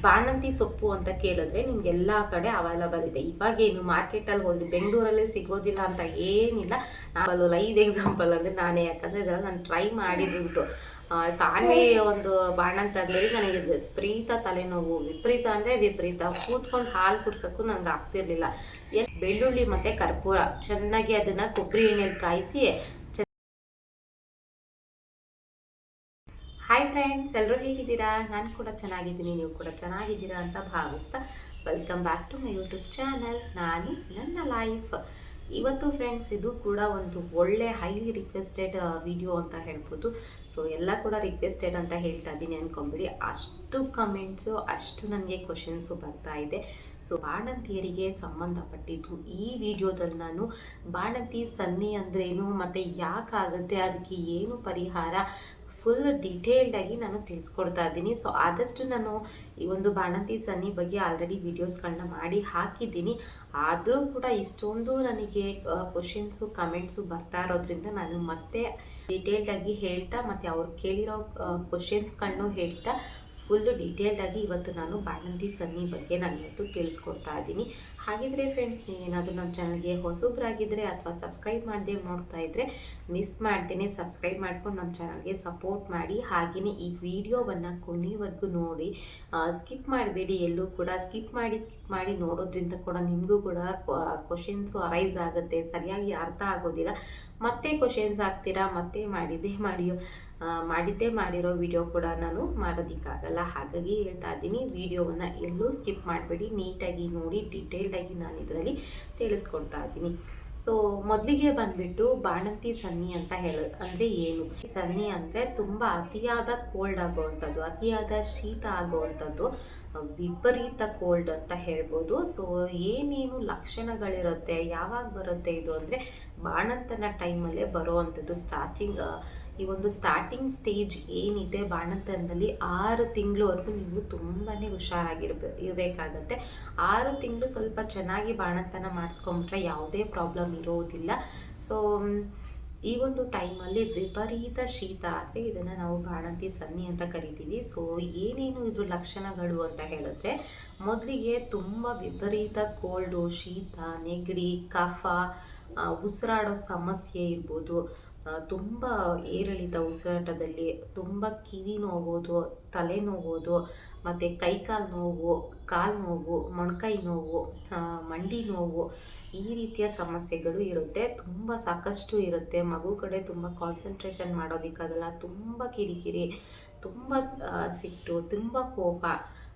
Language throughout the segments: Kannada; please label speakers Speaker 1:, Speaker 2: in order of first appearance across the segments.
Speaker 1: ಬಾಣಂತಿ ಸೊಪ್ಪು ಅಂತ ಕೇಳಿದ್ರೆ ನಿಮ್ಗೆ ಎಲ್ಲ ಕಡೆ ಅವೈಲಬಲ್ ಇದೆ. ಇವಾಗೇನು ಮಾರ್ಕೆಟಲ್ಲಿ ಹೋದ್ರೆ ಬೆಂಗಳೂರಲ್ಲಿ ಸಿಗೋದಿಲ್ಲ ಅಂತ ಏನಿಲ್ಲ. ನಾವಲ್ಲೂ ಲೈವ್ ಎಕ್ಸಾಂಪಲ್ ಅಂದರೆ ನಾನೇ, ಯಾಕಂದರೆ ಇದೆಲ್ಲ ನಾನು ಟ್ರೈ ಮಾಡಿದ್ದುಂಟು. ಸಾನ್ವಿ ಒಂದು ಬಾಣಂತ ಅಂದರೆ ನನಗೆ ವಿಪರೀತ ತಲೆನೋವು, ವಿಪರೀತ ಅಂದರೆ ವಿಪರೀತ. ಕೂತ್ಕೊಂಡು ಹಾಲು ಕುಡ್ಸೋಕ್ಕೂ ನನಗೆ ಆಗ್ತಿರ್ಲಿಲ್ಲ. ಬೆಳ್ಳುಳ್ಳಿ ಮತ್ತು ಕರ್ಪೂರ ಚೆನ್ನಾಗಿ ಅದನ್ನು ಕೊಬ್ಬರಿ ಎಣ್ಣೆಯಲ್ಲಿ ಕಾಯಿಸಿ. ಹಾಯ್ ಫ್ರೆಂಡ್ಸ್, ಎಲ್ಲರೂ ಹೇಗಿದ್ದೀರಾ? ನಾನು ಕೂಡ ಚೆನ್ನಾಗಿದ್ದೀನಿ, ನೀವು ಕೂಡ ಚೆನ್ನಾಗಿದ್ದೀರಾ ಅಂತ ಭಾವಿಸ್ತಾ welcome back to my YouTube channel. ನಾನು ನನ್ನ ಲೈಫ್. ಇವತ್ತು ಫ್ರೆಂಡ್ಸ್, ಇದು ಕೂಡ ಒಂದು ಒಳ್ಳೆ ಹೈಲಿ ರಿಕ್ವೆಸ್ಟೆಡ್ ವಿಡಿಯೋ ಅಂತ ಹೇಳ್ಬೋದು. ಸೊ ಎಲ್ಲ ಕೂಡ ರಿಕ್ವೆಸ್ಟೆಡ್ ಅಂತ ಹೇಳ್ತಾ ಇದ್ದೀನಿ ಅಂದ್ಕೊಂಬಿಡಿ. ಅಷ್ಟು ಕಮೆಂಟ್ಸು, ಅಷ್ಟು ನನಗೆ ಕ್ವಶನ್ಸು ಬರ್ತಾ ಇದೆ. ಸೊ ಬಾಣಂತಿಯರಿಗೆ ಸಂಬಂಧಪಟ್ಟಿದ್ದು ಈ ವಿಡಿಯೋದಲ್ಲಿ ನಾನು ಬಾಣಂತಿ ಸನ್ನಿ ಅಂದ್ರೇನು ಮತ್ತು ಯಾಕಾಗುತ್ತೆ, ಅದಕ್ಕೆ ಏನು ಪರಿಹಾರ, ಫುಲ್ ಡೀಟೇಲ್ಡಾಗಿ ನಾನು ತಿಳಿಸ್ಕೊಡ್ತಾ ಇದ್ದೀನಿ. ಸೊ ಆದಷ್ಟು ನಾನು ಈ ಒಂದು ಬಾಣಂತಿ ಸನ್ನಿ ಬಗ್ಗೆ ಆಲ್ರೆಡಿ ವೀಡಿಯೋಸ್ಗಳನ್ನ ಮಾಡಿ ಹಾಕಿದ್ದೀನಿ. ಆದರೂ ಕೂಡ ಇಷ್ಟೊಂದು ನನಗೆ ಕ್ವಶನ್ಸು ಕಮೆಂಟ್ಸು ಬರ್ತಾ ಇರೋದ್ರಿಂದ ನಾನು ಮತ್ತೆ ಡೀಟೇಲ್ಡಾಗಿ ಹೇಳ್ತಾ ಮತ್ತು ಅವ್ರು ಕೇಳಿರೋ ಕ್ವಶನ್ಸ್ಗಳನ್ನು ಹೇಳ್ತಾ ಫುಲ್ಲು ಡೀಟೇಲ್ಡಾಗಿ ಇವತ್ತು ನಾನು ಬಾಣಂತಿ ಸನ್ನಿ ಬಗ್ಗೆ ನಾನು ಇವತ್ತು ತಿಳಿಸ್ಕೊಡ್ತಾ ಇದ್ದೀನಿ. ಹಾಗಿದ್ರೆ ಫ್ರೆಂಡ್ಸ್, ನೀವೇನಾದರೂ ನಮ್ಮ ಚಾನಲ್ಗೆ ಹೊಸಬ್ರಾಗಿದ್ದರೆ ಅಥವಾ ಸಬ್ಸ್ಕ್ರೈಬ್ ಮಾಡದೆ ನೋಡ್ತಾ ಇದ್ದರೆ ಮಿಸ್ ಮಾಡ್ದೇನೆ ಸಬ್ಸ್ಕ್ರೈಬ್ ಮಾಡ್ಕೊಂಡು ನಮ್ಮ ಚಾನಲ್ಗೆ ಸಪೋರ್ಟ್ ಮಾಡಿ. ಹಾಗೆಯೇ ಈ ವಿಡಿಯೋವನ್ನು ಕೊನೆವರೆಗೂ ನೋಡಿ, ಸ್ಕಿಪ್ ಮಾಡಬೇಡಿ. ಎಲ್ಲೂ ಕೂಡ ಸ್ಕಿಪ್ ಮಾಡಿ ನೋಡೋದ್ರಿಂದ ಕೂಡ ನಿಮಗೂ ಕೂಡ ಕ್ವಶನ್ಸು ಅರೈಸ್ ಆಗುತ್ತೆ, ಸರಿಯಾಗಿ ಅರ್ಥ ಆಗೋದಿಲ್ಲ, ಮತ್ತೆ ಕ್ವಶನ್ಸ್ ಆಗ್ತೀರಾ, ಮತ್ತೆ ಮಾಡಿದ್ದೇ ಮಾಡಿರೋ ವಿಡಿಯೋ ಕೂಡ ನಾನು ಮಾಡೋದಕ್ಕಾಗಲ್ಲ. ಹಾಗಾಗಿ ಹೇಳ್ತಾ ಇದ್ದೀನಿ, ವಿಡಿಯೋವನ್ನು ಎಲ್ಲೂ ಸ್ಕಿಪ್ ಮಾಡಬೇಡಿ, ನೀಟಾಗಿ ನೋಡಿ, ಡೀಟೇಲ್ಡಾಗಿ ನಾನು ಇದರಲ್ಲಿ ತಿಳಿಸ್ಕೊಡ್ತಾ ಇದ್ದೀನಿ. ಸೊ ಮೊದಲಿಗೆ ಬಂದುಬಿಟ್ಟು ಬಾಣಂತಿ ಸನ್ನಿ ಅಂತ ಅಂದರೆ ಏನು? ಸನ್ನಿ ಅಂದರೆ ತುಂಬ ಅತಿಯಾದ ಕೋಲ್ಡ್ ಆಗೋವಂಥದ್ದು, ಅತಿಯಾದ ಶೀತ ಆಗೋವಂಥದ್ದು, ವಿಪರೀತ ಕೋಲ್ಡ್ ಅಂತ ಹೇಳ್ಬೋದು. ಸೊ ಏನೇನು ಲಕ್ಷಣಗಳಿರುತ್ತೆ, ಯಾವಾಗ ಬರುತ್ತೆ ಇದು ಅಂದರೆ ಬಾಣಂತನ ಟೈಮಲ್ಲೇ ಬರೋವಂಥದ್ದು. ಈ ಒಂದು ಸ್ಟಾರ್ಟಿಂಗ್ ಸ್ಟೇಜ್ ಏನಿದೆ ಬಾಣಂತನದಲ್ಲಿ 6 ತಿಂಗಳವರೆಗೂ ನೀವು ತುಂಬಾ ಇರಬೇಕಾಗತ್ತೆ. 6 ತಿಂಗಳು ಸ್ವಲ್ಪ ಚೆನ್ನಾಗಿ ಬಾಣಂತನ ಮಾಡಿಸ್ಕೊಂಬಿಟ್ರೆ ಯಾವುದೇ ಪ್ರಾಬ್ಲಮ್ ಇರೋದಿಲ್ಲ. ಸೊ ಈ ಒಂದು ಟೈಮಲ್ಲಿ ವಿಪರೀತ ಶೀತ ಆದರೆ ಇದನ್ನು ನಾವು ಬಾಣಂತಿ ಸನ್ನಿ ಅಂತ ಕರಿತೀವಿ. ಸೊ ಏನೇನು ಇದ್ರ ಲಕ್ಷಣಗಳು ಅಂತ ಹೇಳಿದ್ರೆ, ಮೊದಲಿಗೆ ತುಂಬ ವಿಪರೀತ ಕೋಲ್ಡು, ಶೀತ, ನೆಗಡಿ, ಕಫ, ಉಸಿರಾಡೋ ಸಮಸ್ಯೆ ಇರ್ಬೋದು, ತುಂಬ ಏರಿಳಿತ ಉಸಿರಾಟದಲ್ಲಿ, ತುಂಬ ಕಿವಿ ನೋವುದು, ತಲೆ ನೋವುದು, ಮತ್ತು ಕೈಕಾಲು ನೋವು, ಕಾಲು ನೋವು, ಮೊಣಕೈ ನೋವು, ಮಂಡಿ ನೋವು, ಈ ರೀತಿಯ ಸಮಸ್ಯೆಗಳು ಇರುತ್ತೆ. ತುಂಬ ಸಾಕಷ್ಟು ಇರುತ್ತೆ. ಮಗು ಕಡೆ ತುಂಬ ಕಾನ್ಸಂಟ್ರೇಷನ್ ಮಾಡೋದಕ್ಕಾಗಲ್ಲ, ತುಂಬ ಕಿರಿಕಿರಿ, ತುಂಬ ಸಿಟ್ಟು, ತುಂಬ ಕೋಪ,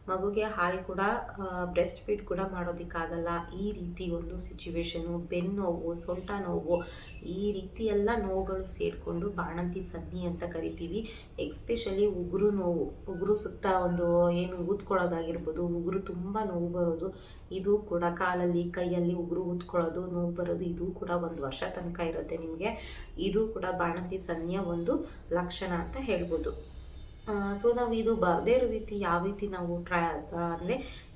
Speaker 1: ಮಗುಗೆ ಹಾಲು ಕೂಡ ಬ್ರೆಸ್ಟ್ ಫೀಡ್ ಕೂಡ ಮಾಡೋದಕ್ಕಾಗಲ್ಲ. ಈ ರೀತಿ ಒಂದು ಸಿಚುವೇಶನು, ಬೆನ್ನೋವು, ಸೊಂಟ ನೋವು, ಈ ರೀತಿ ಎಲ್ಲ ನೋವುಗಳು ಸೇರಿಕೊಂಡು ಬಾಣಂತಿ ಸನ್ನಿ ಅಂತ ಕರಿತೀವಿ. ಎಕ್ಸ್ಪೆಷಲಿ ಉಗುರು ನೋವು, ಉಗುರು ಸುತ್ತ ಒಂದು ಏನು ಊದ್ಕೊಳ್ಳೋದಾಗಿರ್ಬೋದು, ಉಗುರು ತುಂಬ ನೋವು ಬರೋದು, ಇದು ಕೂಡ ಕಾಲಲ್ಲಿ ಕೈಯಲ್ಲಿ ಉಗುರು ಊದ್ಕೊಳ್ಳೋದು, ನೋವು ಬರೋದು, ಇದು ಕೂಡ 1 ವರ್ಷ ತನಕ ಇರುತ್ತೆ ನಿಮಗೆ. ಇದು ಕೂಡ ಬಾಣಂತಿ ಸನ್ನಿಯ ಒಂದು ಲಕ್ಷಣ ಅಂತ ಹೇಳ್ಬೋದು. ಸೊ ನಾವು ಇದು ಬರದೇ ಇರೋ ರೀತಿ ಯಾವ ರೀತಿ ನಾವು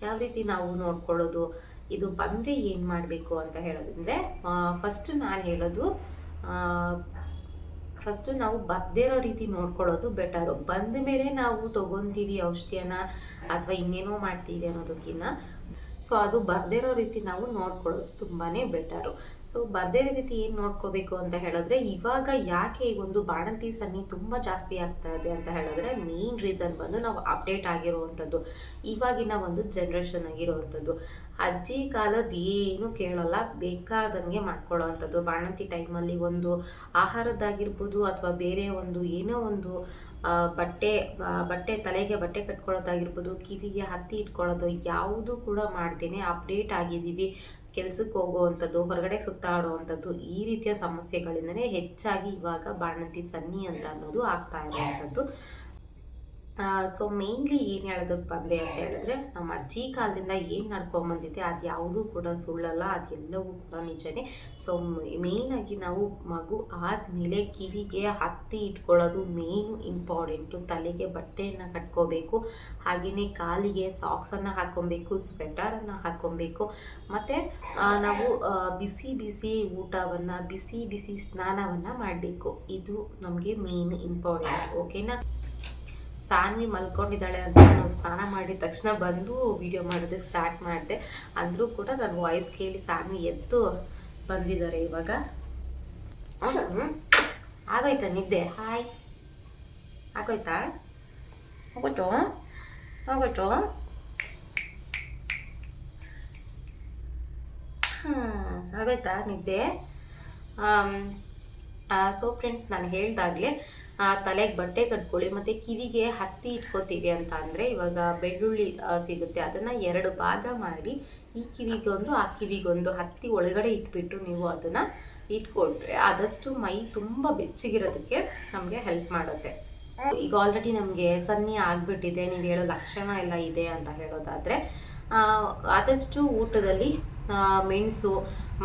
Speaker 1: ಯಾವ ರೀತಿ ನಾವು ನೋಡ್ಕೊಳ್ಳೋದು, ಇದು ಬಂದರೆ ಏನು ಮಾಡಬೇಕು ಅಂತ ಹೇಳೋದಂದರೆ, ಫಸ್ಟ್ ನಾನು ಹೇಳೋದು, ಫಸ್ಟು ನಾವು ಬರದೇ ಇರೋ ರೀತಿ ನೋಡ್ಕೊಳ್ಳೋದು ಬೆಟರು. ಬಂದ ಮೇಲೆ ನಾವು ತೊಗೊತೀವಿ ಔಷಧಿಯನ್ನು ಅಥವಾ ಇನ್ನೇನೋ ಮಾಡ್ತೀವಿ ಅನ್ನೋದಕ್ಕಿಂತ, ಸೊ ಅದು ಬರದೇ ಇರೋ ರೀತಿ ನಾವು ನೋಡ್ಕೊಳ್ಳೋದು ತುಂಬಾ ಬೆಟರು. ಸೊ ಬರದೇ ಇರೋ ರೀತಿ ಏನು ನೋಡ್ಕೋಬೇಕು ಅಂತ ಹೇಳಿದ್ರೆ, ಇವಾಗ ಯಾಕೆ ಈ ಒಂದು ಬಾಣಂತಿ ಸನ್ನಿ ತುಂಬ ಜಾಸ್ತಿ ಆಗ್ತಾ ಇದೆ ಅಂತ ಹೇಳಿದ್ರೆ, ಮೇನ್ ರೀಸನ್ ಬಂದು ನಾವು ಅಪ್ಡೇಟ್ ಆಗಿರುವಂಥದ್ದು, ಇವಾಗಿನ ಒಂದು ಜನ್ರೇಷನ್ ಆಗಿರುವಂಥದ್ದು. ಅಜ್ಜಿ ಕಾಲದ ಏನು ಕೇಳಲ್ಲ, ಬೇಕಾದಂಗೆ ಮಾಡ್ಕೊಳ್ಳೋ ಅಂಥದ್ದು. ಬಾಣಂತಿ ಟೈಮಲ್ಲಿ ಒಂದು ಆಹಾರದ್ದಾಗಿರ್ಬೋದು ಅಥವಾ ಬೇರೆ ಒಂದು ಏನೋ ಒಂದು ಬಟ್ಟೆ ತಲೆಗೆ ಬಟ್ಟೆ ಕಟ್ಕೊಳ್ಳೋದಾಗಿರ್ಬೋದು, ಕಿವಿಗೆ ಹತ್ತಿ ಇಟ್ಕೊಳ್ಳೋದು, ಯಾವುದು ಕೂಡ ಮಾಡ್ತೇನೆ ಅಪ್ಡೇಟ್ ಆಗಿದ್ದೀವಿ. ಕೆಲಸಕ್ಕೆ ಹೋಗೋವಂಥದ್ದು, ಹೊರಗಡೆ ಸುತ್ತಾಡುವಂಥದ್ದು, ಈ ರೀತಿಯ ಸಮಸ್ಯೆಗಳಿಂದನೇ ಹೆಚ್ಚಾಗಿ ಇವಾಗ ಬಾಣಂತಿ ಸನ್ನಿ ಅಂತ ಅನ್ನೋದು ಆಗ್ತಾ ಇರುವಂಥದ್ದು. ಸೊ ಮೇನ್ಲಿ ಏನು ಹೇಳೋದಕ್ಕೆ ಬಂದೆ ಅಂತ ಹೇಳಿದ್ರೆ, ನಮ್ಮ ಅಜ್ಜಿ ಕಾಲದಿಂದ ಏನು ನಡ್ಕೊಂಬಂದಿದೆ ಅದು ಯಾವುದೂ ಕೂಡ ಸುಳ್ಳಲ್ಲ, ಅದೆಲ್ಲವೂ ಕೂಡ ನಿಜನೇ. ಸೊ ಮೇಯ್ನಾಗಿ ನಾವು ಮಗು ಆದಮೇಲೆ ಕಿವಿಗೆ ಹತ್ತಿ ಇಟ್ಕೊಳ್ಳೋದು ಮೇನ್ ಇಂಪಾರ್ಟೆಂಟು. ತಲೆಗೆ ಬಟ್ಟೆಯನ್ನು ಕಟ್ಕೋಬೇಕು, ಹಾಗೆಯೇ ಕಾಲಿಗೆ ಸಾಕ್ಸನ್ನು ಹಾಕ್ಕೊಬೇಕು, ಸ್ವೆಟರನ್ನು ಹಾಕ್ಕೊಬೇಕು, ಮತ್ತು ನಾವು ಬಿಸಿ ಊಟವನ್ನು, ಬಿಸಿ ಸ್ನಾನವನ್ನು ಮಾಡಬೇಕು. ಇದು ನಮಗೆ ಮೇನ್ ಇಂಪಾರ್ಟೆಂಟ್, ಓಕೆನಾ? ಸಾನ್ವಿ ಮಲ್ಕೊಂಡಿದ್ದಾಳೆ ಅಂತ ನಾನು ಸ್ನಾನ ಮಾಡಿದ ತಕ್ಷಣ ಬಂದು ವಿಡಿಯೋ ಮಾಡೋದಕ್ಕೆ ಸ್ಟಾರ್ಟ್ ಮಾಡಿದೆ. ಅಂದರೂ ಕೂಡ ನನ್ನ ವಾಯ್ಸ್ ಕೇಳಿ ಸಾನ್ವಿ ಎದ್ದು ಬಂದಿದ್ದಾರೆ ಇವಾಗ. ಆಗೋಯ್ತಾ ನಿದ್ದೆ? ಹಾಯ್ ಆಗೋಯ್ತಾ? ಹೋಗೋಯ್ತು ಹೋಗೋಯ್ತು. ಆಗೋಯ್ತಾ ನಿದ್ದೆ? ಸೊ ಫ್ರೆಂಡ್ಸ್, ನಾನು ಹೇಳ್ದಾಗಲೇ ತಲೆಗೆ ಬಟ್ಟೆ ಕಟ್ಕೊಳ್ಳಿ ಮತ್ತು ಕಿವಿಗೆ ಹತ್ತಿ ಇಟ್ಕೋತೀವಿ ಅಂತ ಅಂದರೆ ಇವಾಗ ಬೆಳ್ಳುಳ್ಳಿ ಸಿಗುತ್ತೆ, ಅದನ್ನು 2 ಭಾಗ ಮಾಡಿ ಈ ಕಿವಿಗೊಂದು ಆ ಕಿವಿಗೊಂದು ಹತ್ತಿ ಒಳಗಡೆ ಇಟ್ಬಿಟ್ಟು ನೀವು ಅದನ್ನು ಇಟ್ಕೊಂಡ್ರೆ ಆದಷ್ಟು ಮೈ ತುಂಬ ಬೆಚ್ಚಗಿರೋದಕ್ಕೆ ನಮಗೆ ಹೆಲ್ಪ್ ಮಾಡುತ್ತೆ. ಈಗ ಆಲ್ರೆಡಿ ನಮಗೆ ಸನ್ನಿ ಆಗಿಬಿಟ್ಟಿದೆ, ನೀವು ಹೇಳೋ ಲಕ್ಷಣ ಎಲ್ಲ ಇದೆ ಅಂತ ಹೇಳೋದಾದರೆ ಆದಷ್ಟು ಊಟದಲ್ಲಿ ಮೆಣಸು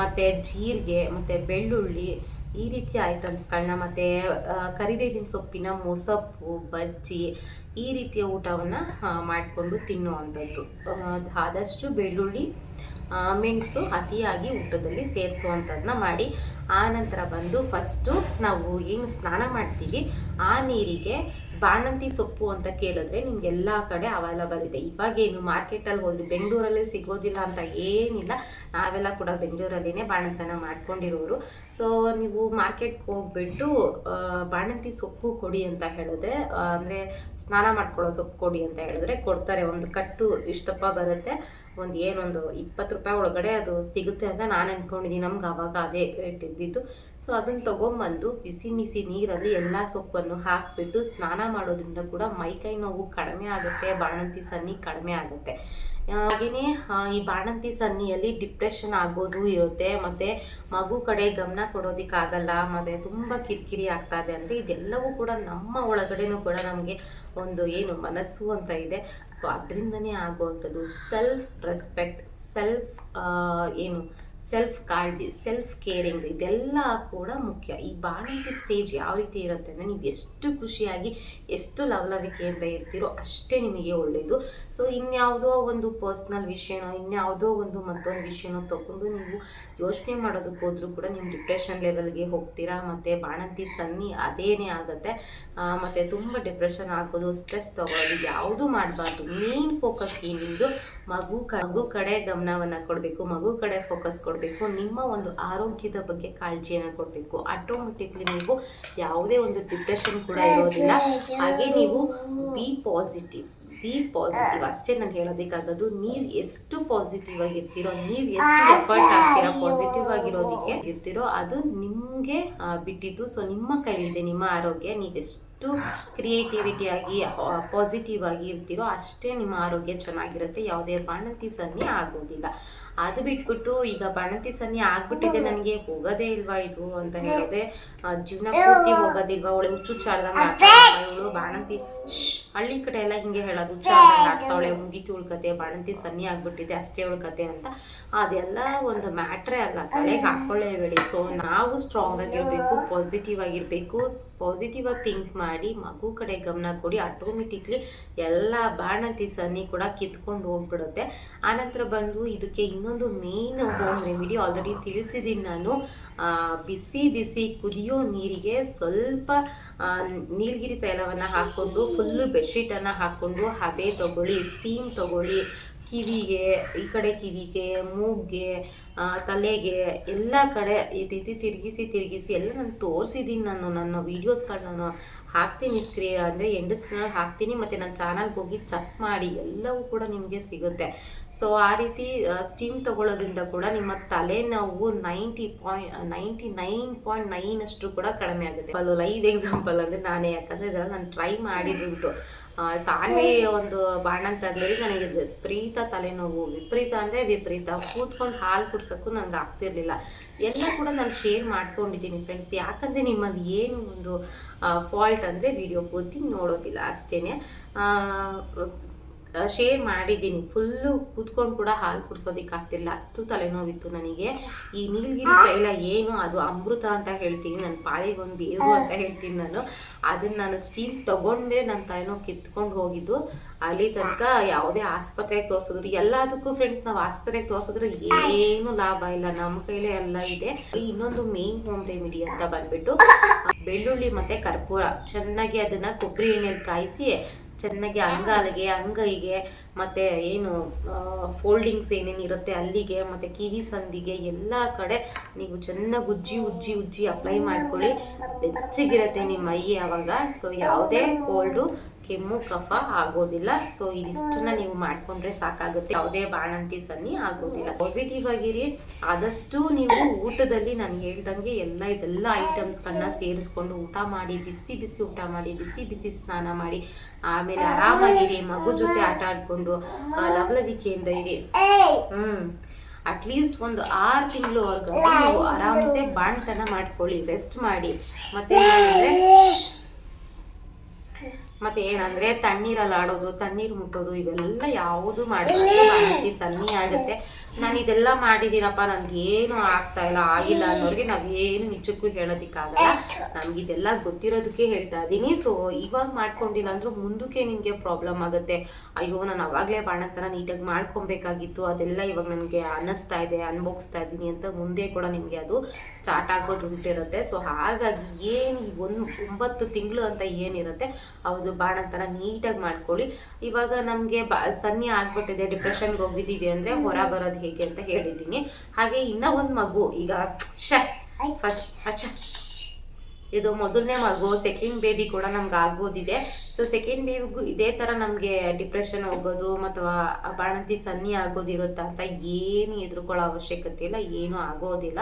Speaker 1: ಮತ್ತು ಜೀರಿಗೆ ಮತ್ತು ಬೆಳ್ಳುಳ್ಳಿ ಈ ರೀತಿಯ ಐಟಮ್ಸ್ಗಳನ್ನ ಮತ್ತು ಕರಿಬೇವಿನ ಸೊಪ್ಪಿನ ಮೊಸಪ್ಪು, ಬಜ್ಜಿ ಈ ರೀತಿಯ ಊಟವನ್ನು ಮಾಡಿಕೊಂಡು ತಿನ್ನುವಂಥದ್ದು. ಆದಷ್ಟು ಬೆಳ್ಳುಳ್ಳಿ ಮೆಣಸು ಅತಿಯಾಗಿ ಊಟದಲ್ಲಿ ಸೇರಿಸುವಂಥದ್ದನ್ನ ಮಾಡಿ. ಆ ನಂತರ ಬಂದು ಫಸ್ಟು ನಾವು ಏನು ಸ್ನಾನ ಮಾಡ್ತೀವಿ ಆ ನೀರಿಗೆ ಬಾಣಂತಿ ಸೊಪ್ಪು ಅಂತ ಕೇಳಿದ್ರೆ ನಿಮಗೆಲ್ಲ ಕಡೆ ಅವೈಲಬಲ್ ಇದೆ. ಇವಾಗೇನು ಮಾರ್ಕೆಟಲ್ಲಿ ಹೋದ್ರಿ ಬೆಂಗಳೂರಲ್ಲಿ ಸಿಗೋದಿಲ್ಲ ಅಂತ ಏನಿಲ್ಲ, ನಾವೆಲ್ಲ ಕೂಡ ಬೆಂಗಳೂರಲ್ಲಿನೇ ಬಾಣಂತನ ಮಾಡ್ಕೊಂಡಿರೋರು. ಸೊ ನೀವು ಮಾರ್ಕೆಟ್ಗೆ ಹೋಗ್ಬಿಟ್ಟು ಬಾಣಂತಿ ಸೊಪ್ಪು ಕೊಡಿ ಅಂತ ಹೇಳಿದ್ರೆ, ಅಂದರೆ ಸ್ನಾನ ಮಾಡ್ಕೊಳ್ಳೋ ಸೊಪ್ಪು ಕೊಡಿ ಅಂತ ಹೇಳಿದ್ರೆ ಕೊಡ್ತಾರೆ. ಒಂದು ಕಟ್ಟು ಇಷ್ಟಪ್ಪ ಬರುತ್ತೆ, ಒಂದು 20 ರೂಪಾಯಿ ಒಳಗಡೆ ಅದು ಸಿಗುತ್ತೆ ಅಂತ ನಾನು ಅಂದ್ಕೊಂಡಿದ್ದೀನಿ. ನಮ್ಗೆ ಆವಾಗ ಅದೇ ರೇಟ್ ಇದ್ದಿದ್ದು. ಸೊ ಅದನ್ನು ತೊಗೊಂಬಂದು ಬಿಸಿ ನೀರಲ್ಲಿ ಎಲ್ಲ ಸೊಪ್ಪನ್ನು ಹಾಕಿಬಿಟ್ಟು ಸ್ನಾನ ಮಾಡೋದ್ರಿಂದ ಕೂಡ ಮೈಕೈ ನೋವು ಕಡಿಮೆ ಆಗುತ್ತೆ, ಬಾಣಂತಿ ಸನ್ನಿ ಕಡಿಮೆ ಆಗುತ್ತೆ. ಹಾಗೆಯೇ ಈ ಬಾಣಂತಿ ಸನ್ನಿಯಲ್ಲಿ ಡಿಪ್ರೆಷನ್ ಆಗೋದು ಇರುತ್ತೆ, ಮತ್ತು ಮಗು ಕಡೆ ಗಮನ ಕೊಡೋದಕ್ಕಾಗಲ್ಲ, ಮತ್ತು ತುಂಬ ಕಿರಿಕಿರಿ ಆಗ್ತಾ ಇದೆ ಅಂದರೆ ಇದೆಲ್ಲವೂ ಕೂಡ ನಮ್ಮ ಒಳಗಡೆನೂ ಕೂಡ ನಮಗೆ ಒಂದು ಮನಸ್ಸು ಅಂತ ಇದೆ. ಸೊ ಅದರಿಂದನೇ ಆಗುವಂಥದ್ದು ಸೆಲ್ಫ್ ರೆಸ್ಪೆಕ್ಟ್, ಸೆಲ್ಫ್ ಕಾಳಜಿ, ಸೆಲ್ಫ್ ಕೇರಿಂಗ್ ಇದೆಲ್ಲ ಕೂಡ ಮುಖ್ಯ. ಈ ಬಾಣಂತಿ ಸ್ಟೇಜ್ ಯಾವ ರೀತಿ ಇರುತ್ತೆ ಅಂದರೆ ನೀವು ಎಷ್ಟು ಖುಷಿಯಾಗಿ ಎಷ್ಟು ಲವಲವಿಕೆಯಿಂದ ಇರ್ತೀರೋ ಅಷ್ಟೇ ನಿಮಗೆ ಒಳ್ಳೆಯದು. ಸೊ ಇನ್ಯಾವುದೋ ಒಂದು ಪರ್ಸ್ನಲ್ ವಿಷಯನೋ ಇನ್ಯಾವುದೋ ಒಂದು ಮತ್ತೊಂದು ವಿಷಯನೋ ತಗೊಂಡು ನೀವು ಯೋಚನೆ ಮಾಡೋದಕ್ಕೆ ಹೋದರೂ ಕೂಡ ನೀವು ಡಿಪ್ರೆಷನ್ ಲೆವೆಲ್ಗೆ ಹೋಗ್ತೀರಾ, ಮತ್ತು ಬಾಣಂತಿ ಸನ್ನಿ ಅದೇನೇ ಆಗುತ್ತೆ. ಮತ್ತು ತುಂಬ ಡಿಪ್ರೆಷನ್ ಆಗೋದು, ಸ್ಟ್ರೆಸ್ ತಗೊಳ್ಳೋದು ಯಾವುದೂ ಮಾಡಬಾರ್ದು. ಮೇನ್ ಫೋಕಸ್ ಏನಿದ್ದು ಮಗು ಕಡೆ ಗಮನವನ್ನು ಕೊಡಬೇಕು, ಮಗು ಕಡೆ ಫೋಕಸ್ ಕೊಡಬೇಕು, ನಿಮ್ಮ ಒಂದು ಆರೋಗ್ಯದ ಬಗ್ಗೆ ಕಾಳಜಿಯನ್ನು ಕೊಡಬೇಕು. ಆಟೋಮೆಟಿಕ್ಲಿ ನೀವು ಯಾವುದೇ ಒಂದು ಡಿಪ್ರೆಷನ್ ಕೂಡ ಇರೋದಿಲ್ಲ. ಹಾಗೆ ನೀವು ಬಿ ಪಾಸಿಟಿವ್ ಅಷ್ಟೇ ನಾನು ಹೇಳೋದಕ್ಕಾಗೋದು. ನೀವು ಎಷ್ಟು ಪಾಸಿಟಿವ್ ಆಗಿರ್ತೀರೋ, ನೀವು ಎಷ್ಟು ಎಫರ್ಟ್ ಆಗ್ತೀರಾ ಪಾಸಿಟಿವ್ ಆಗಿರೋದಕ್ಕೆ ಇರ್ತೀರೋ ಅದು ನಿಮಗೆ ಬಿಟ್ಟಿದ್ದು. ಸೊ ನಿಮ್ಮ ಕೈಲಿದೆ ನಿಮ್ಮ ಆರೋಗ್ಯ. ನೀವೆಷ್ಟು ಕ್ರಿಯೇಟಿವಿಟಿ ಆಗಿ ಪಾಸಿಟಿವ್ ಆಗಿ ಇರ್ತೀರೋ ಅಷ್ಟೇ ನಿಮ್ಮ ಆರೋಗ್ಯ ಚೆನ್ನಾಗಿರುತ್ತೆ, ಯಾವುದೇ ಬಾಣಂತಿ ಸನ್ನಿ ಆಗೋದಿಲ್ಲ. ಅದು ಬಿಟ್ಬಿಟ್ಟು ಈಗ ಬಾಣಂತಿ ಸನ್ನಿ ಆಗ್ಬಿಟ್ಟಿದೆ ನನಗೆ ಹೋಗೋದೇ ಇಲ್ವಾ ಇದು ಅಂತ ಹೇಳಿದ್ರೆ ಜೀವನ ಪೂರ್ತಿ ಹೋಗೋದಿಲ್ವಾ, ಅವಳು ಹುಚ್ಚುಚ್ಚಾಡ್ದಂಗೆ ಇವಳು ಬಾಣಂತಿ ಹಳ್ಳಿ ಕಡೆ ಎಲ್ಲ ಹಿಂಗೆ ಹೇಳೋದು, ಹುಚ್ಚಾಡ್ದಂಗೆ ಆಗ್ತಾವಳೆ, ಮುಗೀತು ಉಳ್ಕತೆ, ಬಾಣಂತಿ ಸನ್ನಿ ಆಗ್ಬಿಟ್ಟಿದೆ ಅಷ್ಟೇ ಉಳ್ಕತೆ ಅಂತ. ಅದೆಲ್ಲ ಒಂದು ಮ್ಯಾಟ್ರೇ ಅಲ್ಲ, ತಲೆಗೆ ಹಾಕೊಳ್ಳೇಬೇಡಿ. ಸೊ ನಾವು ಸ್ಟ್ರಾಂಗ್ ಆಗಿರಬೇಕು, ಪಾಸಿಟಿವ್ ಆಗಿರಬೇಕು, ಪಾಸಿಟಿವ್ ಆಗಿ ಥಿಂಕ್ ಮಾಡಿ ಮಗು ಕಡೆ ಗಮನ ಕೊಡಿ. ಆಟೋಮೆಟಿಕ್ಲಿ ಎಲ್ಲ ಬಾಣಂತಿ ಸನ್ನಿ ಕೂಡ ಕಿತ್ಕೊಂಡು ಹೋಗ್ಬಿಡುತ್ತೆ. ಆನಂತರ ಬಂದು ಇದಕ್ಕೆ ಇನ್ನೊಂದು ಮೇನ್ ಹೋಮ್ ರೆಮಿಡಿ ಆಲ್ರೆಡಿ ತಿಳಿಸಿದ್ದೀನಿ ನಾನು. ಬಿಸಿ ಕುದಿಯೋ ನೀರಿಗೆ ಸ್ವಲ್ಪ ನೀಲಗಿರಿ ತೈಲವನ್ನು ಹಾಕ್ಕೊಂಡು ಫುಲ್ಲು ಬೆಡ್ಶೀಟನ್ನು ಹಾಕ್ಕೊಂಡು ಹಬೆ ತಗೊಳ್ಳಿ, ಸ್ಟೀಮ್ ತಗೊಳ್ಳಿ. ಕಿವಿಗೆ, ಈ ಕಡೆ ಕಿವಿಗೆ, ಮೂಗಿಗೆ, ತಲೆಗೆ ಎಲ್ಲ ಕಡೆ ಈ ರೀತಿ ತಿರುಗಿಸಿ ಎಲ್ಲ ನಾನು ತೋರಿಸಿದ್ದೀನಿ. ನನ್ನ ವೀಡಿಯೋಸ್ಗಳನ್ನ ಹಾಕ್ತೀನಿ, ಎಂಡ್ ಸ್ಕ್ರೀನಲ್ಲಿ ಹಾಕ್ತೀನಿ, ಮತ್ತು ನನ್ನ ಚಾನಲ್ಗೆ ಹೋಗಿ ಚೆಕ್ ಮಾಡಿ, ಎಲ್ಲವೂ ಕೂಡ ನಿಮಗೆ ಸಿಗುತ್ತೆ. ಸೊ ಆ ರೀತಿ ಸ್ಟೀಮ್ ತೊಗೊಳ್ಳೋದ್ರಿಂದ ಕೂಡ ನಿಮ್ಮ ತಲೆನೋವು 99.9 ಅಷ್ಟು ಕೂಡ ಕಡಿಮೆ ಆಗುತ್ತೆ. ಲೈವ್ ಎಕ್ಸಾಂಪಲ್ ಅಂದರೆ ನಾನೇ, ಯಾಕಂದರೆ ಇದೆಲ್ಲ ನಾನು ಟ್ರೈ ಮಾಡಿದ್ಬಿಟ್ಟು ಸಾನ್ವಿ ಒಂದು ಬಾಣಂತಾದ್ಮೇಲೆ ನನಗೆ ವಿಪರೀತ ತಲೆನೋವು, ವಿಪರೀತ ಕೂತ್ಕೊಂಡು ಹಾಲು ಕುಡ್ಸೋಕ್ಕೂ ನನಗೆ ಆಗ್ತಿರ್ಲಿಲ್ಲ. ಎಲ್ಲ ಕೂಡ ನಾನು ಶೇರ್ ಮಾಡ್ಕೊಂಡಿದ್ದೀನಿ ಫ್ರೆಂಡ್ಸ್. ಯಾಕಂದರೆ ನಿಮ್ಮಲ್ಲಿ ಏನು ಒಂದು ಫಾಲ್ಟ್ ಅಂದರೆ ವಿಡಿಯೋ ಪೂರ್ತಿ ನೋಡೋದಿಲ್ಲ ಅಷ್ಟೇ. ಶೇರ್ ಮಾಡಿದ್ದೀನಿ. ಫುಲ್ಲು ಕೂತ್ಕೊಂಡು ಕೂಡ ಹಾಲು ಕುಡಿಸೋದಕ್ಕಾಗ್ತಿಲ್ಲ, ಅಷ್ಟು ತಲೆನೋವಿತ್ತು ನನಗೆ. ಈ ನೀಲಗಿರಿ ತೈಲ ಏನು ಅದು ಅಮೃತ ಅಂತ ಹೇಳ್ತೀನಿ, ನನ್ನ ಪಾಲಿಗೆ ಒಂದು ದೇವರು ಅಂತ ಹೇಳ್ತೀನಿ ನಾನು. ಅದನ್ನು ನಾನು ಸ್ಟೀಮ್ ತೊಗೊಂಡೇ ನನ್ನ ತಲೆನೋವು ಕಿತ್ಕೊಂಡು ಹೋಗಿದ್ದು. ಅಲ್ಲಿ ತನಕ ಯಾವುದೇ ಆಸ್ಪತ್ರೆಗೆ ತೋರಿಸಿದ್ರು, ಎಲ್ಲದಕ್ಕೂ ಫ್ರೆಂಡ್ಸ್ ನಾವು ಆಸ್ಪತ್ರೆಗೆ ತೋರಿಸಿದ್ರು ಏನು ಲಾಭ ಇಲ್ಲ, ನಮ್ಮ ಕೈಲೇ ಎಲ್ಲ ಇದೆ. ಇನ್ನೊಂದು ಮೇನ್ ಹೋಮ್ ರೆಮಿಡಿ ಅಂತ ಬಂದ್ಬಿಟ್ಟು ಬೆಳ್ಳುಳ್ಳಿ ಮತ್ತು ಕರ್ಪೂರ ಚೆನ್ನಾಗಿ ಅದನ್ನು ಕೊಬ್ಬರಿ ಎಣ್ಣೆಯಲ್ಲಿ ಕಾಯಿಸಿ ಚೆನ್ನಾಗಿ ಅಂಗೈಗೆ ಮತ್ತು ಏನು ಫೋಲ್ಡಿಂಗ್ಸ್ ಏನೇನು ಇರುತ್ತೆ ಅಲ್ಲಿಗೆ ಮತ್ತು ಕಿವಿ ಸಂದಿಗೆ ಎಲ್ಲ ಕಡೆ ನೀವು ಚೆನ್ನಾಗಿ ಉಜ್ಜಿ ಅಪ್ಲೈ ಮಾಡ್ಕೊಳ್ಳಿ. ಬೆಚ್ಚಗಿರುತ್ತೆ ನಿಮ್ಮ ಮೈ ಆವಾಗ. ಸೊ ಯಾವುದೇ ಕೋಲ್ಡು ಕೆಮ್ಮು ಕಫ ಆಗೋದಿಲ್ಲ. ಸೊ ಇದಿಷ್ಟನ್ನ ನೀವು ಮಾಡ್ಕೊಂಡ್ರೆ ಸಾಕಾಗುತ್ತೆ, ಯಾವುದೇ ಬಾಣಂತಿ ಸನ್ನಿ ಆಗೋದಿಲ್ಲ. ಪಾಸಿಟಿವ್ ಆಗಿರಿ. ಆದಷ್ಟು ನೀವು ಊಟದಲ್ಲಿ ನಾನು ಹೇಳ್ದಂಗೆ ಇದೆಲ್ಲ ಐಟಮ್ಸ್ಗಳನ್ನ ಸೇರಿಸ್ಕೊಂಡು ಊಟ ಮಾಡಿ, ಬಿಸಿ ಊಟ ಮಾಡಿ, ಬಿಸಿ ಸ್ನಾನ ಮಾಡಿ, ಆಮೇಲೆ ಆರಾಮಾಗಿರಿ. ಮಗು ಜೊತೆ ಆಟ ಆಡ್ಕೊಂಡು ಲವಲವಿಕೆಯಿಂದ ಇರಿ. ಅಟ್ಲೀಸ್ಟ್ ಒಂದು 6 ತಿಂಗಳವರೆಗೂ ನೀವು ಆರಾಮ್ಸೆ ಬಾಣ್ತನ ಮಾಡ್ಕೊಳ್ಳಿ, ರೆಸ್ಟ್ ಮಾಡಿ. ಮತ್ತೆ ಏನಂದ್ರೆ ತಣ್ಣೀರಲ್ಲಿ ಆಡೋದು, ತಣ್ಣೀರು ಮುಟ್ಟೋದು ಇವೆಲ್ಲ ಯಾವುದು ಮಾಡಿದ್ರೆ ಬಾಣಂತಿ ಸನ್ನಿ ಆಗುತ್ತೆ. ನಾನು ಇದೆಲ್ಲ ಮಾಡಿದ್ದೀನಪ್ಪ, ನನಗೇನು ಆಗಿಲ್ಲ ಅನ್ನೋರಿಗೆ ನಾವೇನು ನಿಜಕ್ಕೂ ಹೇಳೋದಕ್ಕಾಗಲ್ಲ. ನಮಗಿದೆಲ್ಲ ಗೊತ್ತಿರೋದಕ್ಕೆ ಹೇಳ್ತಾ ಇದ್ದೀನಿ. ಸೊ ಇವಾಗ ಮಾಡ್ಕೊಂಡಿಲ್ಲ ಅಂದ್ರೂ ಮುಂದಕ್ಕೆ ನಿಮಗೆ ಪ್ರಾಬ್ಲಮ್ ಆಗುತ್ತೆ. ಅಯ್ಯೋ ನಾನು ಅವಾಗಲೇ ಬಾಣಂತನ ನೀಟಾಗಿ ಮಾಡ್ಕೊಬೇಕಾಗಿತ್ತು, ಅದೆಲ್ಲ ಇವಾಗ ನನಗೆ ಅನ್ನಿಸ್ತಾ ಇದೆ, ಅನುಭವಿಸ್ತಾ ಇದ್ದೀನಿ ಅಂತ ಮುಂದೆ ಕೂಡ ನಿಮಗೆ ಅದು ಸ್ಟಾರ್ಟ್ ಆಗೋದು ಉಂಟಿರುತ್ತೆ. ಸೊ ಹಾಗಾಗಿ ಏನು 9 ತಿಂಗಳು ಅಂತ ಏನಿರುತ್ತೆ ಅದು ಬಾಣಂತನ ನೀಟಾಗಿ ಮಾಡ್ಕೊಳ್ಳಿ. ಇವಾಗ ನಮಗೆ ಸನ್ನಿ ಆಗ್ಬಿಟ್ಟಿದೆ, ಡಿಪ್ರೆಷನ್ಗೆ ಹೋಗಿದ್ದೀವಿ ಅಂದರೆ ಹೊರ ಬರೋದು ಹೇಗೆ ಅಂತ ಹೇಳಿದ್ದೀನಿ. ಹಾಗೆ ಇನ್ನೂ ಒಂದು ಮಗು ಈಗ ಇದು ಮೊದಲನೇ ಮಗು, ಸೆಕೆಂಡ್ ಬೇಬಿ ಕೂಡ ನಮ್ಗೆ ಆಗ್ಬೋದಿದೆ. ಸೊ ಸೆಕೆಂಡ್ ಬೇಬಿಗೂ ಇದೇ ಥರ ನಮಗೆ ಡಿಪ್ರೆಷನ್ ಹೋಗೋದು ಮತ್ತು ಬಾಣಂತಿ ಸನ್ನಿ ಆಗೋದಿರುತ್ತಾ ಅಂತ ಏನು ಹೆದರ್ಕೊಳ್ಳೋ ಅವಶ್ಯಕತೆ ಇಲ್ಲ, ಏನೂ ಆಗೋದಿಲ್ಲ.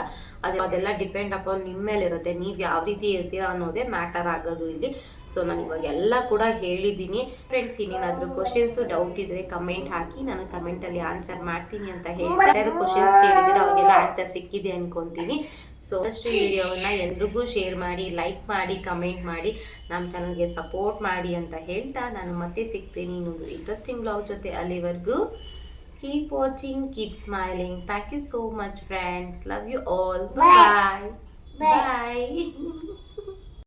Speaker 1: ಅದೆಲ್ಲ ಡಿಪೆಂಡ್ ಅಪಾನ್ ನಿಮ್ಮ ಮೇಲೆ ಇರುತ್ತೆ, ನೀವು ಯಾವ ರೀತಿ ಇರ್ತೀರಾ ಅನ್ನೋದೇ ಮ್ಯಾಟರ್ ಆಗೋದು ಇಲ್ಲಿ. ಸೊ ನಾನು ಇವಾಗ ಎಲ್ಲ ಕೂಡ ಹೇಳಿದ್ದೀನಿ. ಫ್ರೆಂಡ್ಸ್, ಇನ್ನೇನಾದರೂ ಕ್ವಶನ್ಸು ಡೌಟ್ ಇದ್ದರೆ ಕಮೆಂಟ್ ಹಾಕಿ, ನಾನು ಕಮೆಂಟಲ್ಲಿ ಆನ್ಸರ್ ಮಾಡ್ತೀನಿ ಅಂತ ಹೇಳ್ತಾರೆ. ಯಾರು ಕ್ವಶನ್ಸ್ ಕೇಳಿದ್ರೆ ಅವ್ರಿಗೆಲ್ಲ ಆನ್ಸರ್ ಸಿಕ್ಕಿದೆ ಅನ್ಕೊತೀನಿ. ಸೊ ಅಷ್ಟು ವಿಡಿಯೋವನ್ನು ಎಲ್ರಿಗೂ ಶೇರ್ ಮಾಡಿ, ಲೈಕ್ ಮಾಡಿ, ಕಮೆಂಟ್ ಮಾಡಿ, ನಮ್ಮ ಚಾನಲ್ಗೆ ಸಪೋರ್ಟ್ ಮಾಡಿ ಅಂತ ಹೇಳ್ತಾ ನಾನು ಮತ್ತೆ ಸಿಗ್ತೀನಿ ಇನ್ನೊಂದು ಇಂಟ್ರೆಸ್ಟಿಂಗ್ ಬ್ಲಾಗ್ ಜೊತೆ. ಅಲ್ಲಿವರೆಗೂ keep watching, keep smiling. Thank you so much friends. Love you all. Bye bye.